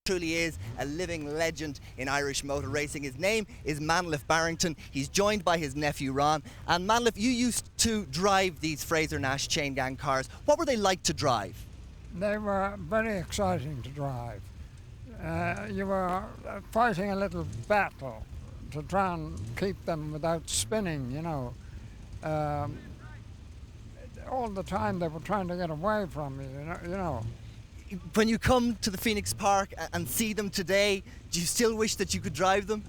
Truly is a living legend in Irish motor racing. His name is Manliff Barrington. He's joined by his nephew Ron. And Manliff, you used to drive these Frazer Nash chain gang cars. What were they like to drive? They were very exciting to drive. You were fighting a little battle to try and keep them without spinning, you know. All the time they were trying to get away from you know. When you come to the Phoenix Park and see them today, do you still wish that you could drive them?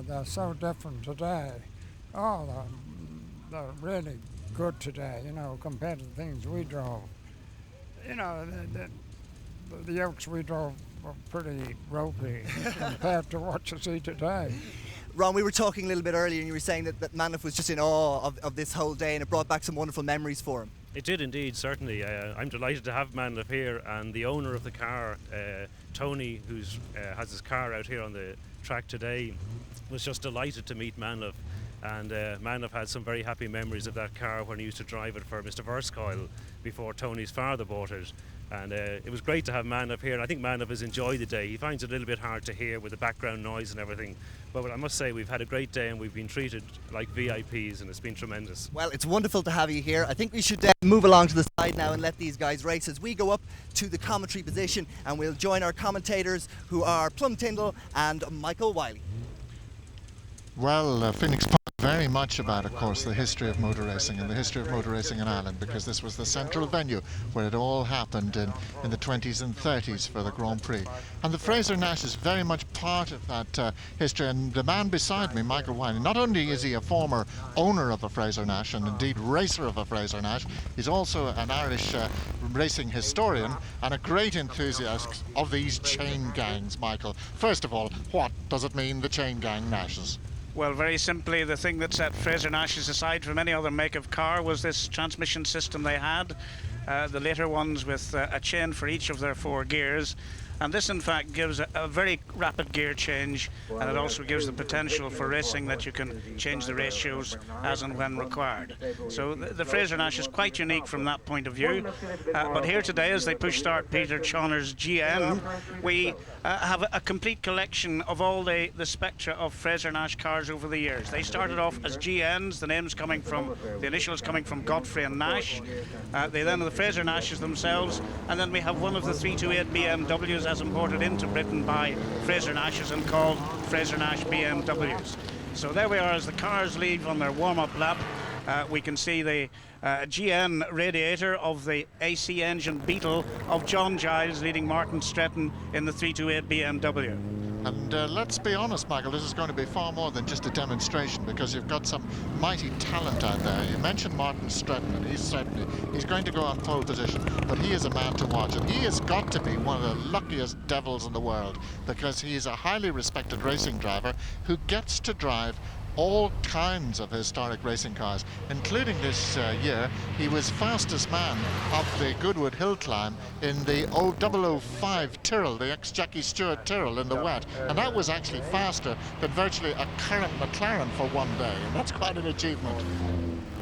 They're so different today. Oh, they're really good today, you know, compared to the things we drove. You know, the yokes we drove were pretty ropey compared to what you see today. Ron, we were talking a little bit earlier and you were saying that Manliff was just in awe of this whole day, and it brought back some wonderful memories for him. It did indeed, certainly. I'm delighted to have Manliff here, and the owner of the car, Tony, who has his car out here on the track today, was just delighted to meet Manliff. And Manliff had some very happy memories of that car when he used to drive it for Mr. Verscoyle before Tony's father bought it. And it was great to have Manliff here, and I think Manliff has enjoyed the day. He finds it a little bit hard to hear with the background noise and everything, but I must say we've had a great day and we've been treated like VIPs, and it's been tremendous. Well, it's wonderful to have you here. I think we should move along to the side now and let these guys race as we go up to the commentary position, and we'll join our commentators who are Plum Tyndall and Michael Wiley. Well, Phoenix Park very much about, of course, the history of motor racing and the history of motor racing in Ireland, because this was the central venue where it all happened in the 20s and 30s for the Grand Prix. And the Frazer Nash is very much part of that history. And the man beside me, Michael Wiley, not only is he a former owner of a Frazer Nash and indeed racer of a Frazer Nash, he's also an Irish racing historian and a great enthusiast of these chain gangs. Michael, first of all, what does it mean, the chain gang Nashes? Well, very simply, the thing that set Frazer Nash's aside from any other make of car was this transmission system they had, the later ones with a chain for each of their 4 gears. And this, in fact, gives a very rapid gear change, and it also gives the potential for racing that you can change the ratios as and when required. So the Frazer Nash is quite unique from that point of view. But here today, as they push start Peter Chauner's GN, we have a complete collection of all the spectra of Frazer Nash cars over the years. They started off as GNs, the initials coming from Godfrey and Nash. They then are the Frazer Nashes themselves, and then we have one of the 328 BMWs as imported into Britain by Frazer Nashes and called Frazer Nash BMWs. So there we are as the cars leave on their warm-up lap. We can see the GN radiator of the AC engine Beetle of John Giles leading Martin Stretton in the 328 BMW. And let's be honest, Michael, this is going to be far more than just a demonstration, because you've got some mighty talent out there. You mentioned Martin Stretton, and he's going to go on pole position, but he is a man to watch, and he has got to be one of the luckiest devils in the world, because he is a highly respected racing driver who gets to drive all kinds of historic racing cars, including this year. He was fastest man up the Goodwood Hill climb in the 005 Tyrrell, the ex-Jackie Stewart Tyrrell in the wet, and that was actually faster than virtually a current McLaren for one day, and that's quite an achievement.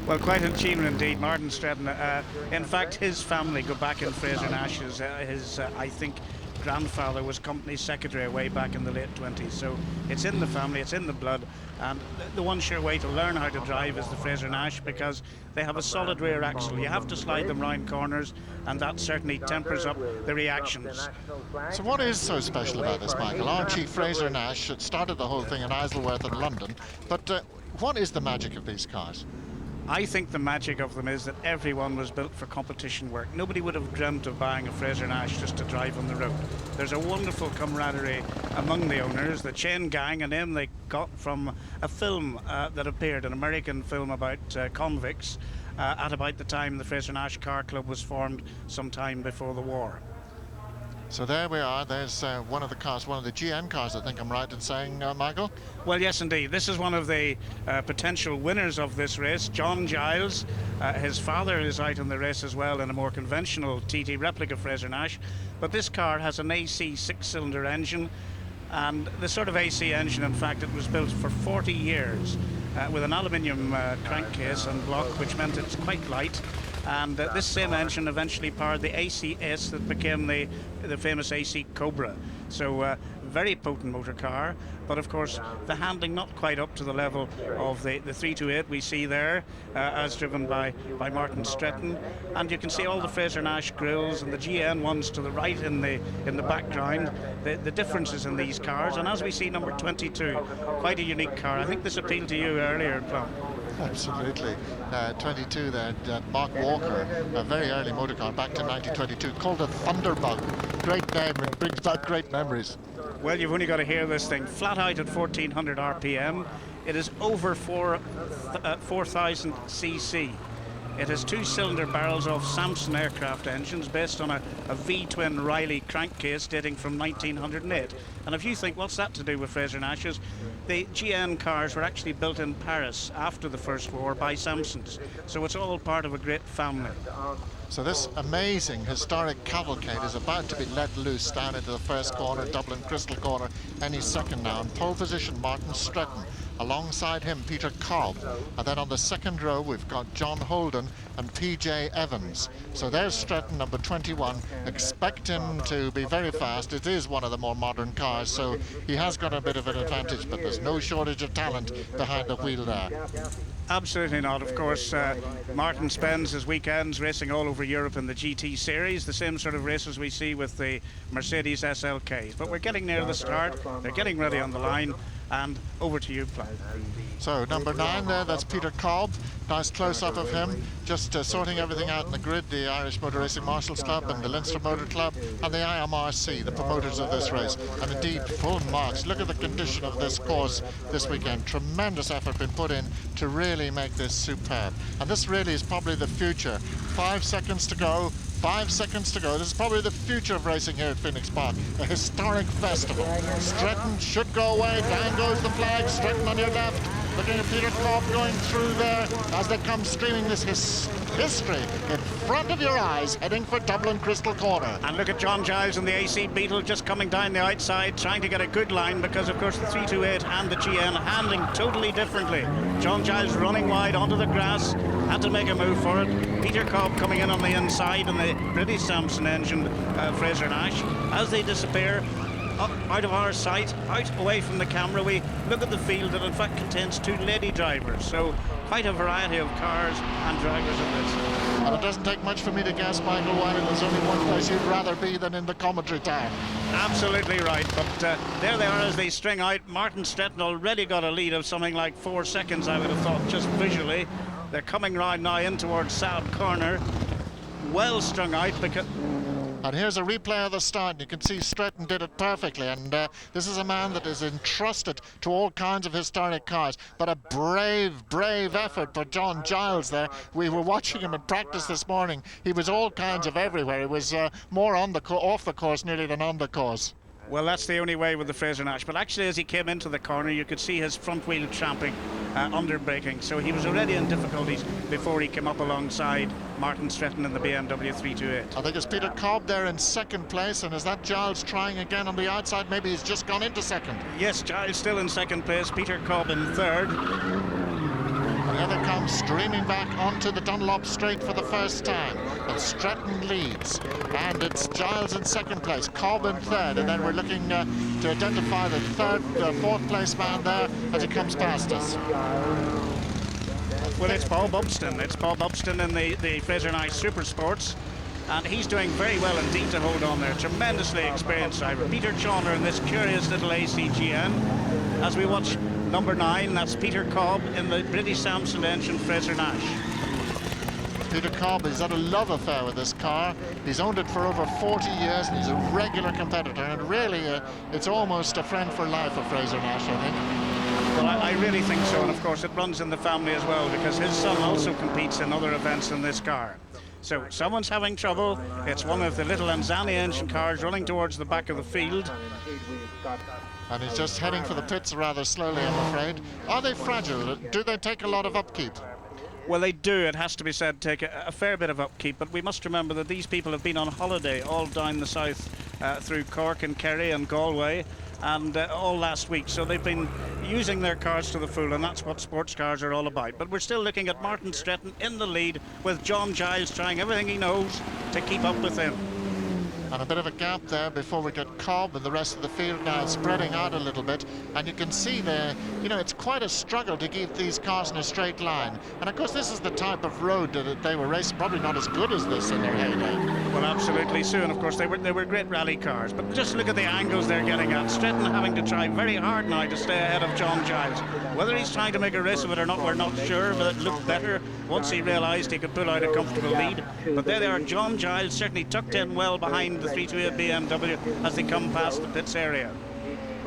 Well, quite an achievement indeed, Martin Stretton. In fact, his family go back in Frazer Nash's. I think, grandfather was company secretary way back in the late 20s, so it's in the family, it's in the blood, and the one sure way to learn how to drive is the Frazer Nash, because they have a solid rear axle. You have to slide them round corners, and that certainly tempers up the reactions. So what is so special about this, Michael? Archie Frazer Nash started the whole thing in Isleworth in London, but what is the magic of these cars? I think the magic of them is that everyone was built for competition work. Nobody would have dreamt of buying a Frazer Nash just to drive on the road. There's a wonderful camaraderie among the owners. The chain gang, a name they got from a film that appeared, an American film about convicts, at about the time the Frazer Nash Car Club was formed sometime before the war. So there we are. There's one of the cars, one of the GN cars, I think I'm right in saying, Michael? Well, yes, indeed. This is one of the potential winners of this race, John Giles. His father is out in the race as well in a more conventional TT replica Frazer Nash. But this car has an AC 6-cylinder engine, and the sort of AC engine, in fact, it was built for 40 years with an aluminium crankcase and block, which meant it's quite light. and this same engine eventually powered the ACS that became the famous AC Cobra. So very potent motor car, but of course the handling not quite up to the level of the 328 we see there, as driven by Martin Stretton. And you can see all the Frazer Nash grills and the GN ones to the right in the background, the differences in these cars. And as we see number 22, quite a unique car. I think this appealed to you earlier, Plum. Absolutely. 22 there, Mark Walker, a very early motor car back to 1922, called a Thunderbug. Great name, it brings back great memories. Well, you've only got to hear this thing. Flat out at 1400 RPM. It is over 4,000 cc. It has two-cylinder barrels of Samson aircraft engines based on a V-twin Riley crankcase dating from 1908. And if you think, what's that to do with Frazer Nash's? The GN cars were actually built in Paris after the First War by Samsons. So it's all part of a great family. So this amazing historic cavalcade is about to be let loose down into the first corner, Dublin Crystal Corner, any second now. In pole position, Martin Stretton. Alongside him, Peter Cobb. And then on the second row, we've got John Holden and PJ Evans. So there's Stretton, number 21. Expect him to be very fast. It is one of the more modern cars, so he has got a bit of an advantage, but there's no shortage of talent behind the wheel there. Absolutely not. Of course, Martin spends his weekends racing all over Europe in the GT series, the same sort of races we see with the Mercedes SLKs. But we're getting near the start. They're getting ready on the line. And over to you, Platt. So number 9 there, that's Peter Cobb. Nice close-up of him, just sorting everything out in the grid, the Irish Motor Racing Marshals Club and the Leinster Motor Club and the IMRC, the promoters of this race. And indeed, full marks. Look at the condition of this course this weekend. Tremendous effort been put in to really make this superb. And this really is probably the future. 5 seconds to go. 5 seconds to go. This is probably the future of racing here at Phoenix Park. A historic festival. Stretton should go away. Down goes the flag. Stretton on your left. Looking at Peter Cobb going through there as they come streaming this history in front of your eyes, heading for Dublin Crystal Corner. And look at John Giles and the AC Beetle just coming down the outside, trying to get a good line, because of course the 328 and the GN handling totally differently. John Giles running wide onto the grass, had to make a move for it. Peter Cobb coming in on the inside and the British Samson engine, Frazer Nash. As they disappear, out of our sight, out away from the camera, we look at the field that in fact contains 2 lady drivers. So quite a variety of cars and drivers in this. And it doesn't take much for me to guess, Michael, why there's only one place you'd rather be than in the commentary tower. Absolutely right, but there they are as they string out. Martin Stretton already got a lead of something like 4 seconds, I would have thought, just visually. They're coming round now in towards South Corner. Well strung out because... And here's a replay of the start, and you can see Stretton did it perfectly. And this is a man that is entrusted to all kinds of historic cars. But a brave effort for John Giles there. We were watching him in practice this morning. He was all kinds of everywhere. He was more on the off the course nearly than on the course. Well, that's the only way with the Frazer Nash. But actually, as he came into the corner, you could see his front wheel tramping, under braking. So he was already in difficulties before he came up alongside Martin Stretton in the BMW 328. I think it's Peter Cobb there in second place. And is that Giles trying again on the outside? Maybe he's just gone into second. Yes, Giles still in second place. Peter Cobb in third. The other comes streaming back onto the Dunlop Straight for the first time. And Stretton leads. And it's Giles in second place, Cobb in third. And then we're looking to identify the fourth place man there as he comes past us. Well, it's Paul Bubston. It's Paul Bubston in the Frazer Nash Super Sports. And he's doing very well indeed to hold on there. Tremendously experienced driver. Peter Chawner in this curious little ACGN. As we watch number 9, that's Peter Cobb in the British Samson engine Frazer Nash. Peter Cobb has had a love affair with this car. He's owned it for over 40 years and he's a regular competitor. And really, it's almost a friend for life of Frazer Nash, I think. Well, I really think so. And of course, it runs in the family as well, because his son also competes in other events in this car. So someone's having trouble. It's one of the little Anzani engine cars running towards the back of the field. And he's just heading for the pits rather slowly, I'm afraid. Are they fragile? Do they take a lot of upkeep? Well, they do, it has to be said, take a fair bit of upkeep, but we must remember that these people have been on holiday all down the south through Cork and Kerry and Galway, and all last week. So they've been using their cars to the full, and that's what sports cars are all about. But we're still looking at Martin Stretton in the lead, with John Giles trying everything he knows to keep up with him. And a bit of a gap there before we get Cobb and the rest of the field now spreading out a little bit. And you can see there, you know, it's quite a struggle to keep these cars in a straight line. And of course, this is the type of road that they were racing, probably not as good as this in their heyday. Well, absolutely, Sue. And of course, they were great rally cars. But just look at the angles they're getting at. Stretton having to try very hard now to stay ahead of John Giles. Whether he's trying to make a race of it or not, we're not sure, but it looked better once he realised he could pull out a comfortable lead. But there they are. John Giles certainly tucked in well behind the 328 BMW as they come past the pits area.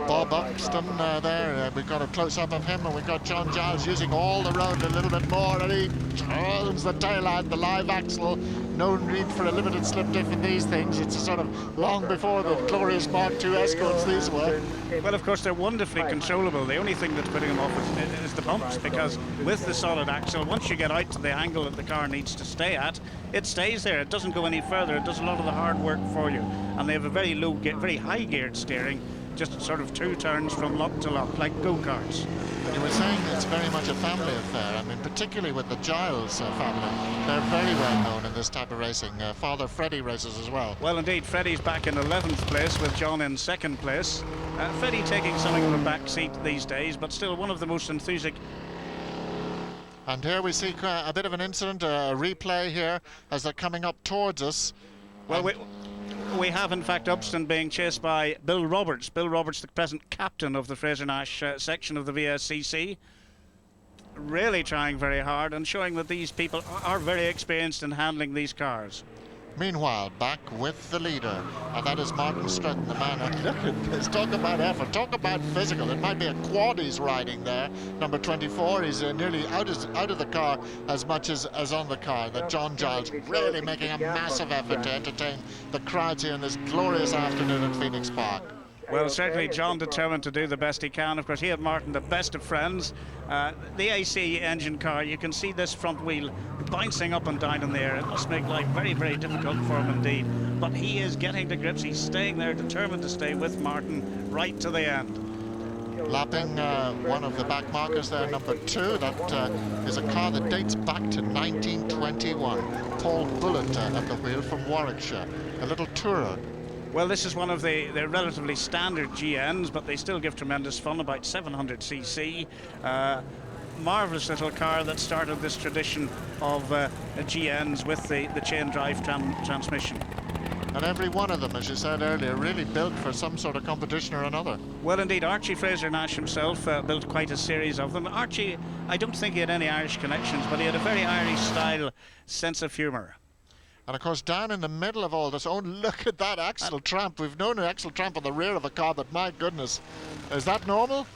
Bob Buxton there, we've got a close-up of him, and we've got John Giles using all the road a little bit more, and he turns the tail out, the live axle. No need for a limited slip diff in these things. It's sort of long before the glorious Mark II Escorts these were. Well, of course, they're wonderfully controllable. The only thing that's putting them off is the bumps, because with the solid axle, once you get out to the angle that the car needs to stay at, it stays there. It doesn't go any further. It does a lot of the hard work for you. And they have a very low, very high geared steering, just sort of 2 turns from lock to lock, like go-karts. But you were saying it's very much a family affair. I mean, particularly with the Giles family. They're very well known in this type of racing. Father Freddie races as well. Well, indeed, Freddie's back in 11th place with John in 2nd place. Freddie taking something of a back seat these days, but still one of the most enthusiastic. And here we see a bit of an incident, a replay here as they're coming up towards us. Well, we have, in fact, Upston being chased by Bill Roberts. Bill Roberts, the present captain of the Frazer Nash section of the VSCC. Really trying very hard and showing that these people are very experienced in handling these cars. Meanwhile, back with the leader, and that is Martin Stretton, the man. Look at this, talk about effort, talk about physical. It might be a quad he's riding there. Number 24, he's nearly out of the car as much as on the car. That John Giles really making a massive effort to entertain the crowds here in this glorious afternoon at Phoenix Park. Well, certainly John determined to do the best he can. Of course, he and Martin, the best of friends. The AC engine car, you can see this front wheel bouncing up and down in the air. It must make life very, very difficult for him indeed. But he is getting to grips. He's staying there, determined to stay with Martin right to the end. Lapping one of the back markers there, number 2. That is a car that dates back to 1921. Paul Bullitt at the wheel from Warwickshire, a little tourer. Well, this is one of the relatively standard GNs, but they still give tremendous fun, about 700cc. Marvellous little car that started this tradition of GNs with the chain drive transmission. And every one of them, as you said earlier, really built for some sort of competition or another. Well, indeed, Archie Frazer Nash himself built quite a series of them. Archie, I don't think he had any Irish connections, but he had a very Irish-style sense of humour. And of course, down in the middle of all this, oh, look at that axle tramp. We've known an axle tramp on the rear of a car, but my goodness, is that normal?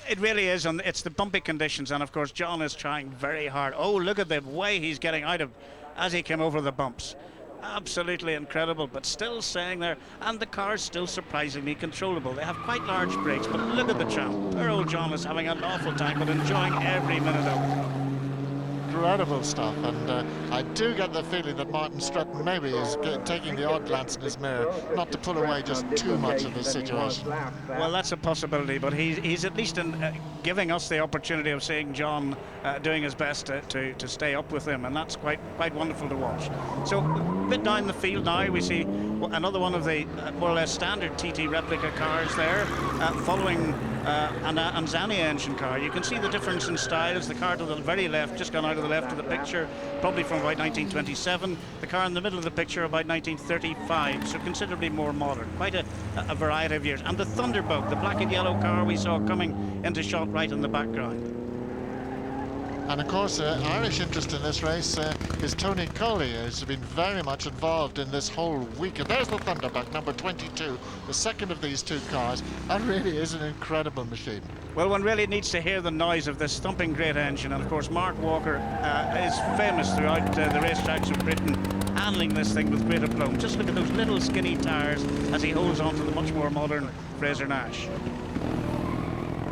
It really is, and it's the bumpy conditions, and of course John is trying very hard. Oh, look at the way he's getting out of as he came over the bumps. Absolutely incredible, but still staying there, and the car's still surprisingly controllable. They have quite large brakes, but look at the tramp. Poor old John is having an awful time, but enjoying every minute of it. Incredible stuff, and I do get the feeling that Martin Stretton maybe is taking the odd glance in his mirror, not to pull away just too much of this situation. Well, that's a possibility, but he's at least giving us the opportunity of seeing John doing his best to stay up with him, and that's quite wonderful to watch. So a bit down the field now, we see another one of the more or less standard TT replica cars there, following an Anzani engine car. You can see the difference in styles. The car to the very left, just gone out of the left of the picture, probably from about 1927. The car in the middle of the picture about 1935, so considerably more modern. Quite a variety of years. And the Thunderbug, the black and yellow car we saw coming into shot right in the background. And of course, Irish interest in this race is Tony Coley, who's been very much involved in this whole week. And there's the Thunderbug, number 22, the second of these 2 cars. That really is an incredible machine. Well, one really needs to hear the noise of this thumping great engine. And of course, Mark Walker is famous throughout the racetracks of Britain, handling this thing with great aplomb. Just look at those little skinny tires as he holds on to the much more modern Frazer Nash.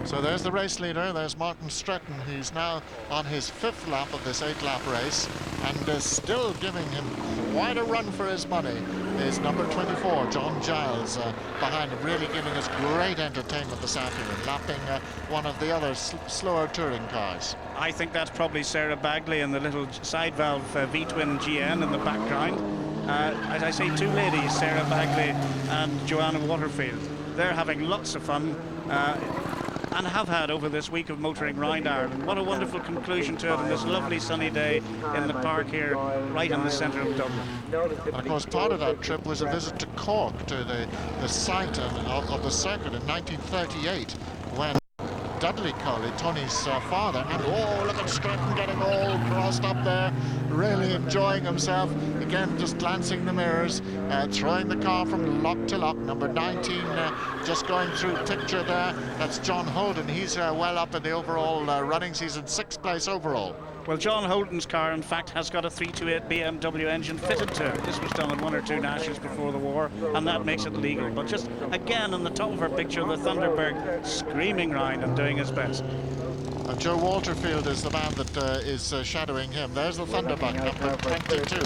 So there's the race leader, there's Martin Stretton. He's now on his 5th lap of this 8-lap race, and is still giving him quite a run for his money. is number 24, John Giles, behind him, really giving us great entertainment this afternoon, lapping one of the other slower touring cars. I think that's probably Sarah Bagley and the little side valve V-twin GN in the background. As I say, two ladies, Sarah Bagley and Joanna Waterfield. They're having lots of fun. And have had over this week of motoring round Ireland. What a wonderful conclusion to it on this lovely sunny day in the park here, right in the centre of Dublin. And of course, part of that trip was a visit to Cork, to the site of the circuit in 1938, when Dudley Colley, Tony's father, and oh, look at Stratton getting all crossed up there, really enjoying himself. Again, just glancing the mirrors, throwing the car from lock to lock. Number 19 just going through picture there. That's John Holden. He's well up in the overall runnings. He's in 6th place overall. Well, John Holden's car, in fact, has got a 328 BMW engine fitted to it. This was done in 1 or 2 Nashes before the war, and that makes it legal. But just again, on the top of our picture, the Thunderbird screaming round and doing his best. And Joe Waterfield is the man that is shadowing him. There's the Thunderbird, number 22.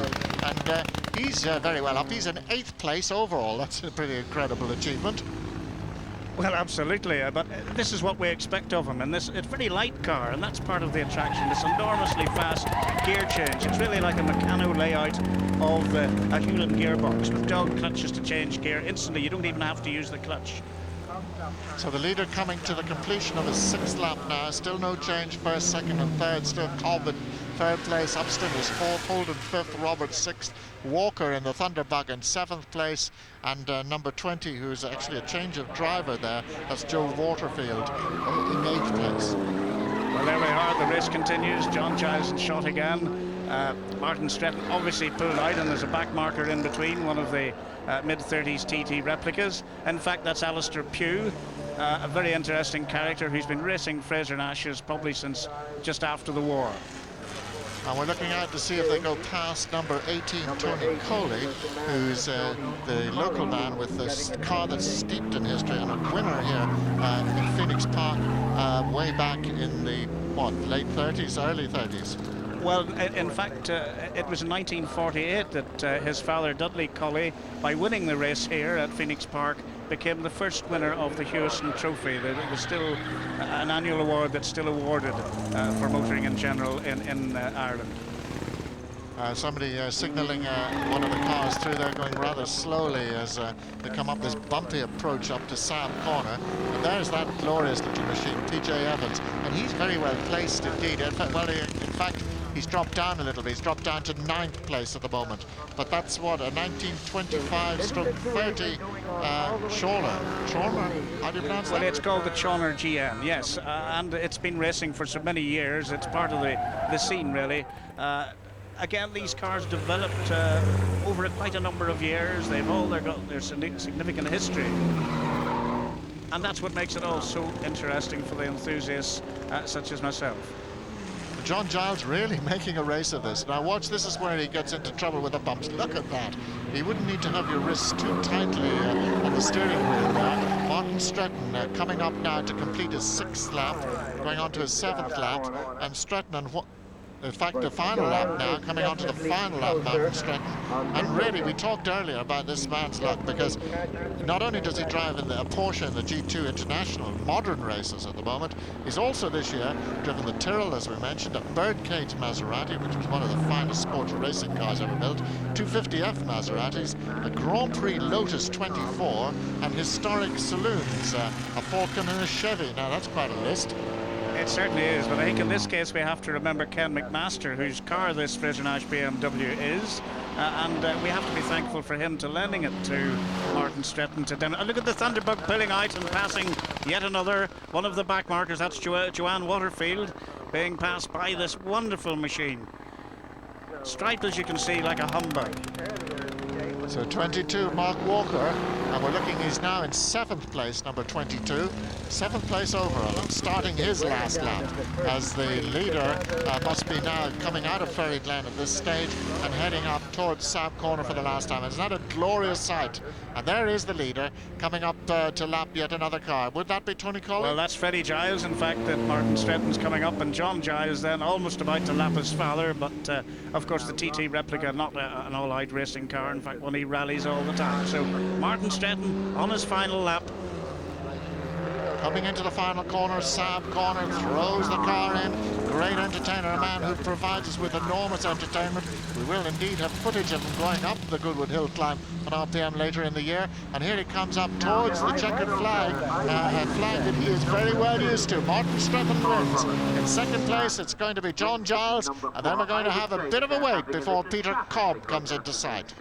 And he's very well up. He's in 8th place overall. That's a pretty incredible achievement. Well, absolutely, but this is what we expect of him, and it's a very light car, and that's part of the attraction, this enormously fast gear change. It's really like a mechano layout of a Hewlett gearbox with dog clutches to change gear instantly. You don't even have to use the clutch. So the leader coming to the completion of his 6th lap now. Still no change, 1st, 2nd and 3rd. Still Cobb in 3rd place, Upston is 4th, Holden 5th, Roberts 6th, Walker in the Thunderbug in 7th place, and number 20, who's actually a change of driver there, that's Joe Waterfield in 8th place. Well, there we are, the race continues. John Giles in shot again. Martin Stretton obviously pulled out, and there's a back marker in between, one of the mid-30s TT replicas. In fact, that's Alistair Pugh, a very interesting character who's been racing Frazer Nash's probably since just after the war. And we're looking out to see if they go past number 18, Tony Coley, who's the local man with this car that's steeped in history and a winner here in Phoenix Park way back in the, late 30s, early 30s. Well, in fact, it was in 1948 that his father, Dudley Colley, by winning the race here at Phoenix Park, became the first winner of the Hewson Trophy. It was still an annual award that's still awarded for motoring in general in Ireland. Somebody signalling one of the cars through there, going rather slowly as they come up this bumpy approach up to Sam Corner. And there's that glorious little machine, TJ Evans, and he's very well placed indeed. In fact, he's dropped down a little bit. He's dropped down to 9th place at the moment. But that's what, a 1925/30 Chawner. How do you pronounce that? Well, it's called the Chawner GN, yes. And it's been racing for so many years. It's part of the scene, really. Again, these cars developed over quite a number of years. They've all got their significant history. And that's what makes it all so interesting for the enthusiasts such as myself. John Giles really making a race of this. Now watch, this is where he gets into trouble with the bumps. Look at that. You wouldn't need to have your wrists too tightly on the steering wheel there. Martin Stretton coming up now to complete his 6th lap, going on to his 7th lap, and Stretton and in fact, the final lap now, coming on to the final lap, Martin Stretton. And really, we talked earlier about this man's luck, because not only does he drive in a Porsche in the G2 International modern races at the moment, he's also this year driven the Tyrrell, as we mentioned, a Birdcage Maserati, which was one of the finest sports racing cars ever built, 250F Maseratis, a Grand Prix Lotus 24, and historic saloons, a Falcon and a Chevy. Now, that's quite a list. It certainly is, but I think in this case we have to remember Ken McMaster, whose car this Frazer Nash BMW is, and we have to be thankful for him to lending it to Martin Stretton to demonstrate. Look at the Thunderbug pulling out and passing yet another one of the back markers. That's Joanne Waterfield being passed by this wonderful machine. Striped, as you can see, like a humbug. So 22, Mark Walker, And we're looking, he's now in 7th place, number 22. 7th place overall, and starting his last lap as the leader must be now coming out of Ferry Glen at this stage and heading up towards Saab Corner for the last time. It's not a glorious sight. And there is the leader coming up to lap yet another car. Would that be Tony Collins? Well, that's Freddie Giles, in fact, that Martin Stretton's coming up, and John Giles then almost about to lap his father, but of course the TT replica, not an all-out racing car, in fact one he rallies all the time. So Martin Stretton on his final lap. Coming into the final corner, Saab Corner, throws the car in. Great entertainer, a man who provides us with enormous entertainment. We will indeed have footage of him going up the Goodwood Hill climb on RPM later in the year. And here he comes up towards the checkered flag, a flag that he is very well used to. Martin Stretton wins. In 2nd place, it's going to be John Giles, and then we're going to have a bit of a wait before Peter Cobb comes into sight.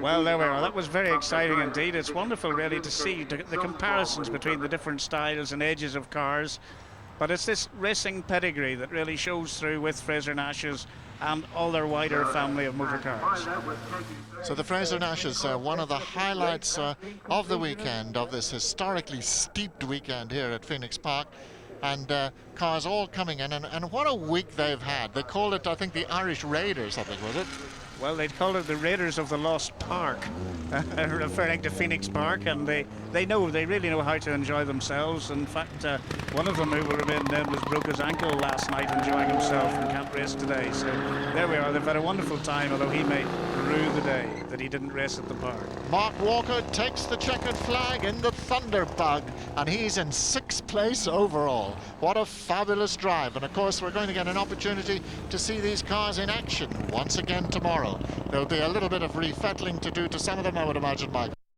Well, there we are. That was very exciting indeed. It's wonderful really to see the comparisons between the different styles and ages of cars. But it's this racing pedigree that really shows through with Frazer Nash's and all their wider family of motor cars. So the Frazer Nash is one of the highlights of the weekend, of this historically steeped weekend here at Phoenix Park. And cars all coming in, and what a week they've had. They called it, I think, the Irish Raiders, I think, was it? Well, they'd call it the Raiders of the Lost Park, referring to Phoenix Park, and they really know how to enjoy themselves. In fact, one of them who will remain nameless broke his ankle last night enjoying himself and can't race today. So there we are. They've had a wonderful time, although he may rue the day that he didn't race at the park. Mark Walker takes the checkered flag in the Thunderbug, and he's in 6th place overall. What a fabulous drive. And of course, we're going to get an opportunity to see these cars in action once again tomorrow. There'll be a little bit of refettling to do to some of them, I would imagine, Mike.